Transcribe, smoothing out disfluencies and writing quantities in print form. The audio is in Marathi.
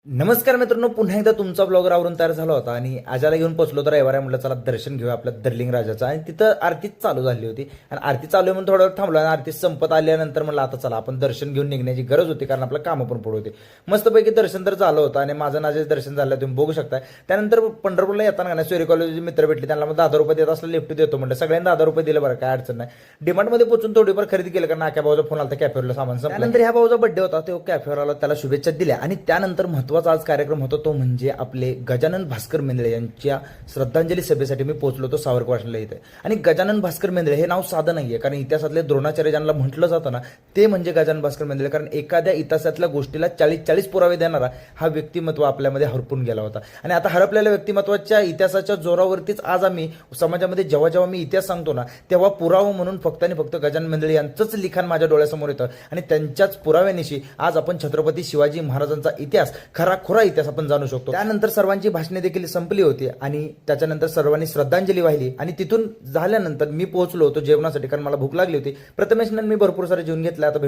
नमस्कार मित्रांनो, पुन्हा एकदा तुमचा ब्लॉगर आवरून तयार झाला होता आणि आजाला घेऊन पोहोचलो तर रविवार म्हटलं चला दर्शन घेऊया आपल्या दर्लिंग राजाचं. आणि तिथं आरतीच चालू झाली होती आणि आरती चालू आहे म्हणून थोडा वेळ थांबलो आणि आरती संपत आल्यानंतर म्हणलं आता चला आपण दर्शन घेऊन निघण्याची गरज होती, कारण आपलं कामं पण पुढे होते. मस्तपैकी दर्शन तर झालं होतं आणि माझं नाजेच दर्शन झालं, तुम्ही बघू शकता. त्यानंतर पंढरपूरला येताना नाही सोयरी कॉलेजचे मित्र भेटले, त्यांना मग 10,000 देत असलं लिफ्ट देतो म्हटलं. सगळ्यांना 10,000 दिले, बरं काय अडचण नाही. डिमांडमध्ये पोहोचून थोडीफार खरेदी केलं, कारण नाक्या भाऊचा फोन आला कॅफेवरला सामान संपलं. त्यानंतर ह्या भाऊचा बड्डे होता, तो कॅफेवर आला, त्याला शुभेच्छा दिल्या. आणि त्यानंतर महत्त्वाचा आज कार्यक्रम होता, तो म्हणजे आपले गजानन भास्कर मेंदळे यांच्या श्रद्धांजली सभेसाठी मी पोहोचलो होतो सावरकुंडला इथे. आणि गजानन भास्कर मेंदळे हे नाव साधं नाहीये, कारण इतिहासातले द्रोणाचार्य ज्यांना म्हटलं जातं ना, ते म्हणजे गजानन भास्कर मेंदळे. कारण एखाद्या इतिहासातल्या गोष्टीला 40 पुरावे देणारा हा व्यक्तिमत्व आपल्यामध्ये हरपून गेला होता. आणि आता हरपलेल्या व्यक्तिमत्वाच्या इतिहासाच्या जोरावरतीच आज आम्ही समाजामध्ये जेव्हा मी इतिहास सांगतो ना, तेव्हा पुरावा म्हणून फक्त आणि फक्त गजानन मेंदळे यांचंच लिखाण माझ्या डोळ्यासमोर येतं. आणि त्यांच्याच पुराव्यानिशी आज आपण छत्रपती शिवाजी महाराजांचा इतिहास, खरा इतिहास आपण जाणू शकतो. त्यानंतर सर्वांची भाषणे देखील संपली होती आणि त्याच्यानंतर सर्वांनी श्रद्धांजली वाहिली. आणि तिथून झाल्यानंतर मी पोहोचलो होतो जेवणासाठी, कारण मला भूक लागली होती. प्रथमेश मी भरपूर सारे जेवण घेतलं. आता